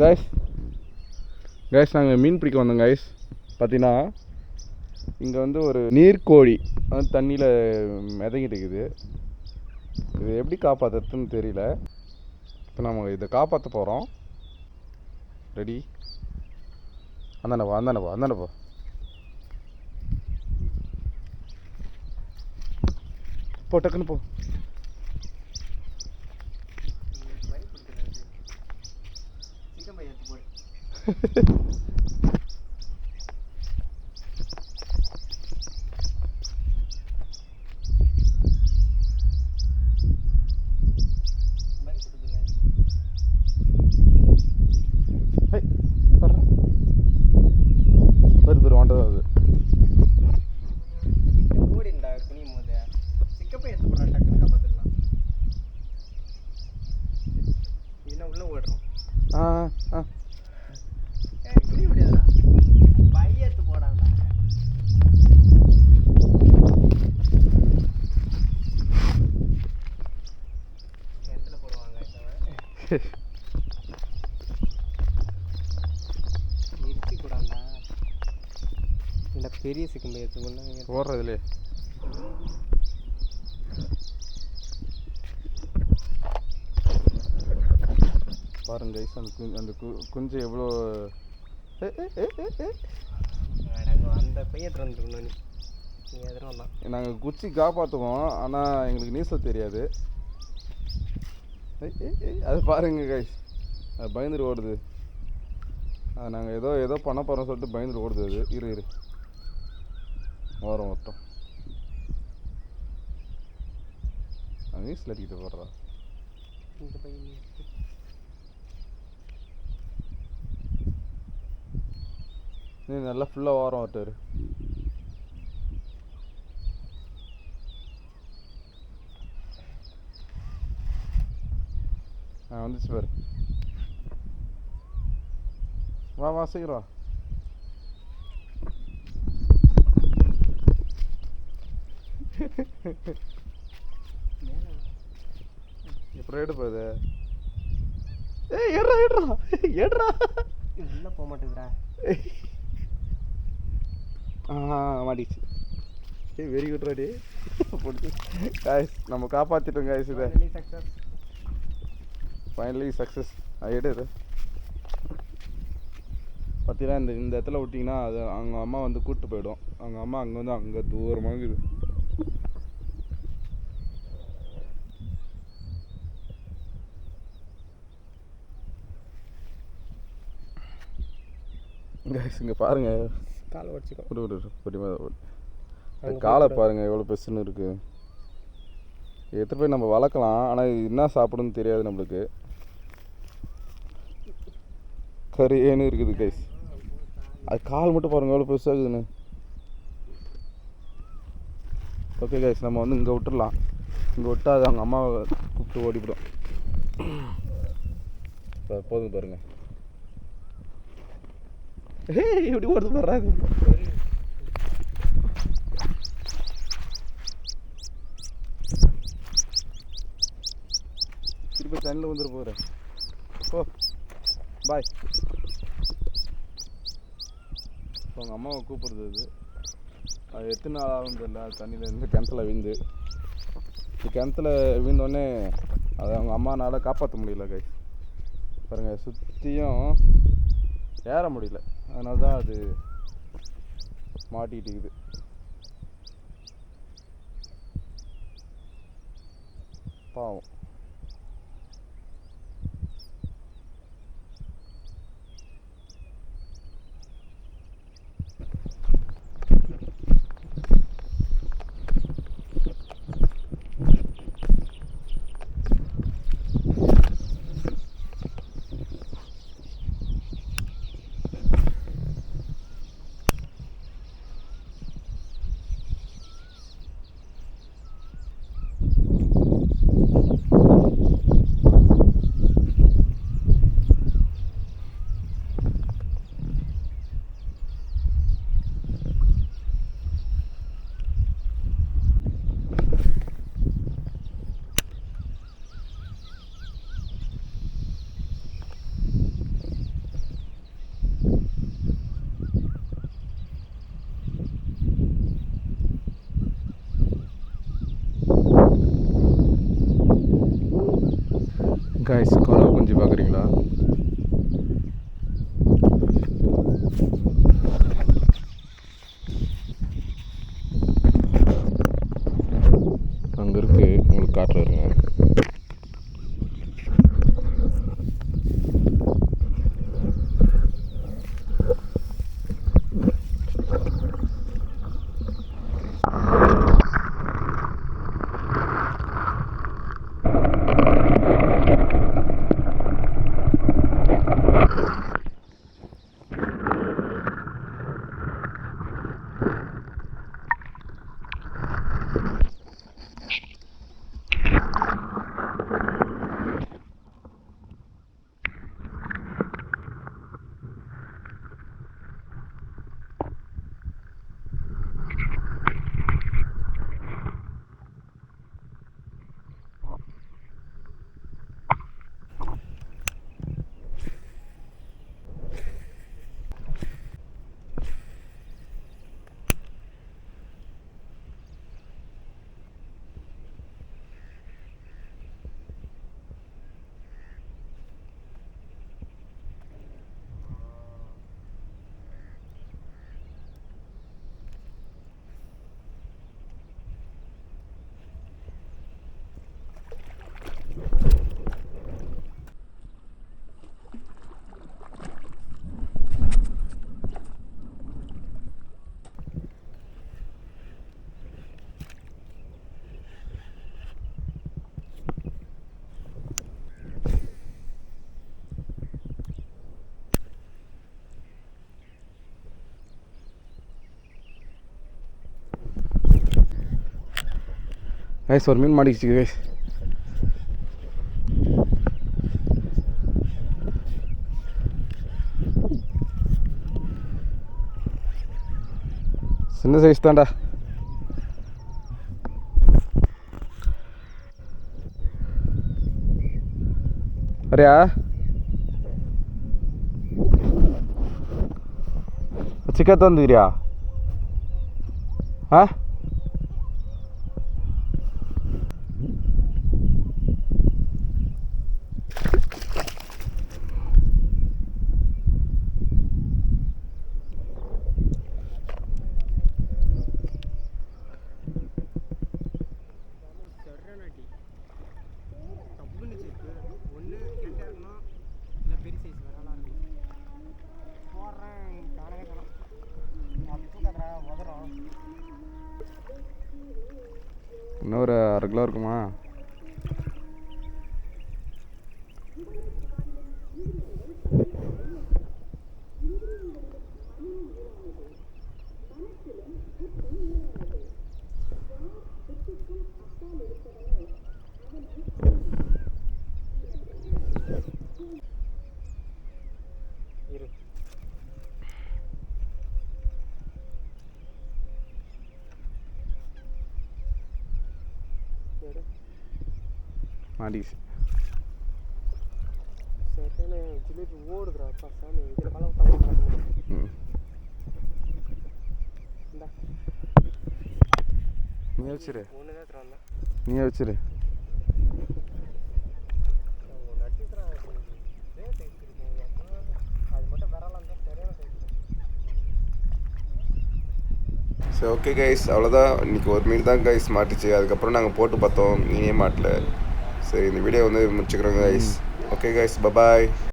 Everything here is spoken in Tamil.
கைஸ் நாங்கள் மீன் பிடிக்க வந்தோம் கைஸ். பார்த்தீங்கன்னா இங்கே வந்து ஒரு நீர்க்கோழி வந்து தண்ணியில் மிதங்கிட்டு இருக்குது. இது எப்படி காப்பாற்றுறதுன்னு தெரியல. இப்போ நம்ம இதை காப்பாற்ற போகிறோம். ரெடி? அந்தானப்பா போ, டக்குன்னு போ. பேர் வாண்டது அது ஓடிண்டா குனியும் போது சிக்கப்பை எடுத்து போடுறா, டக்குன்னு காப்பாற்றிடலாம். என்ன உள்ள ஓடுறோம். குனிய முடியாதுடா, பைய எடுத்து போடாண்டா. இடத்துல போடுவாங்க நிறுத்தி கூடாண்டா. இந்த பெரிய சிக்கம்பை எடுத்து போடுறதுலே பாருங்க கைஸ். அந்த குஞ்சு எவ்வளோ அந்த பையன் வந்துருக்கணும். நீங்கள் எதிரும் தான் நாங்கள் குச்சி காப்பாற்றுவோம், ஆனால் எங்களுக்கு நீச்சல் தெரியாது. அது பாருங்க கைஸ், அது பயந்துட்டு ஓடுது. அது நாங்கள் ஏதோ பண்ண போகிறோம் சொல்லிட்டு பயந்துட்டு ஓடுது. அது இரு வரும் மொத்தம் நீச்சல் அடிக்கிட்டு போடுறா. இந்த பையன் நீ நல்லா ஃபுல்லாக வாரம் வாட்டாரு. வந்துச்சு பாரு. வா சீக்கிரம். எப்படி எடுப்பா இது? ஏடுறா உள்ள போக மாட்டேங்குதுடா. மாட்டிச்சு. வெரி குட் ராடி. காய்ஸ் நம்ம காப்பாற்றிட்டோம் காய்ஸ். இதை ஃபைனலி சக்ஸஸ். எடு பார்த்தீங்கன்னா இந்த இடத்துல விட்டிங்கன்னா அது அவங்க அம்மா வந்து கூப்பிட்டு போயிடும். அவங்க அம்மா அங்கே வந்து அங்கே தூரமாக இருக்குது. இங்கே பாருங்க, காலை வச்சுக்கோ. காலை பாருங்க எவ்வளோ பெருசுன்னு இருக்கு. எடுத்து போய் நம்ம வளர்க்கலாம், ஆனால் இது என்ன சாப்பிடுன்னு தெரியாது நம்மளுக்கு. கறியேன்னு இருக்குது கைஸ். அது கால் மட்டும் பாருங்க எவ்வளோ பெருசாகுதுன்னு. ஓகே கைஸ், நம்ம வந்து இங்கே விட்டுடலாம். இங்கே விட்டா அது அவங்க அம்மாவை கூப்பிட்டு ஓடிவிடும். போதும் பாருங்க. எப்படி ஓடுது பாடுறாங்க. திருப்பி தண்ணியில் வந்துட்டு போகிறேன். ஓ பாய். அவங்க அம்மாவை கூப்பிடுறது. அது எத்தனை நாள் ஆகும் தெரியல. தண்ணியிலேருந்து கிணத்துல விழுந்து கிணத்துல விழுந்தோடனே அதை அவங்க அம்மானால் காப்பாற்ற முடியல கை. பாருங்கள் சுற்றியும் ஏற முடியல. அதனால தான் அது மாட்டிக்கிட்டு இருக்குது. பாவம். காய்ஸ் குறவை குஞ்சு பார்க்குறீங்களா? அங்கே இருக்கு, உங்களுக்கு காட்டுறாருங்க. கைஸ் ஒரு மீன் மாட்டிக்கிச்சு கைஸ். சின்ன சைஸ் தான்டா. வரியா? சிக்கத்து வந்துக்கிறியா? ஆ இன்னும் ஒரு 1/2 கிலோ இருக்குமா? மாட்டிக்கிச்சு. ஜிலேபி ஓடுதுடா சாமி. இதில் பழம் தவிர நீ வச்சிரு, ஒன்று தான் வந்தேன். நீ வச்சிரு. அது மட்டும் வரலாம் தான் சரியான சைஸ். சரி ஓகே கைஸ், அவ்வளோதான். இன்றைக்கி ஒரு மீன் தான் கைஸ் மாட்டுச்சு. அதுக்கப்புறம் நாங்கள் போட்டு பார்த்தோம், மீனே மாட்டல. சரி இந்த வீடியோ வந்து முடிச்சுக்கிறோங்க கைஸ். Okay guys, bye bye.